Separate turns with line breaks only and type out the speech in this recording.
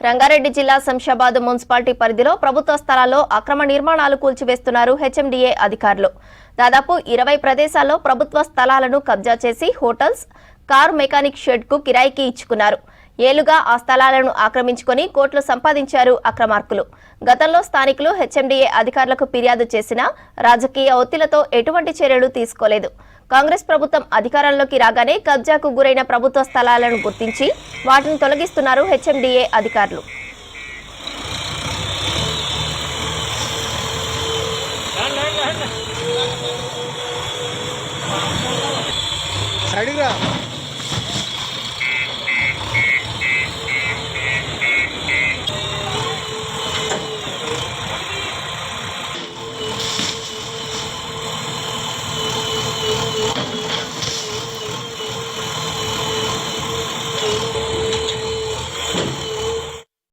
రంగారెడ్డి జిల్లా శంషాబాద్ మున్సిపాలిటీ పరిధిలో ప్రభుత్వ స్థలాల్లో అక్రమ నిర్మాణాలు కూల్చివేస్తున్నారు హెచ్ఎండిఏ అధికారులు. దాదాపు 20 ప్రదేశాల్లో ప్రభుత్వ స్థలాలను కబ్జా చేసి హోటల్స్, కార్ మెకానిక్ షెడ్ కు కిరాయికి ఇచ్చుకున్నారు. ఏలుగా ఆ స్థలాలను ఆక్రమించుకొని కోట్లు సంపాదించారు అక్రమార్కులు. గతంలో స్థానికులు హెచ్ఎండిఏ అధికారులకు ఫిర్యాదు చేసినా రాజకీయ ఒత్తిళ్లతో ఎటువంటి చర్యలు తీసుకోలేదు. కాంగ్రెస్ ప్రభుత్వం అధికారంలోకి రాగానే కబ్జాకు గురైన ప్రభుత్వ స్థలాలను గుర్తించి వాటిని తొలగిస్తున్నారు హెచ్ఎండిఏ అధికారులు.
సైడ్కి రా.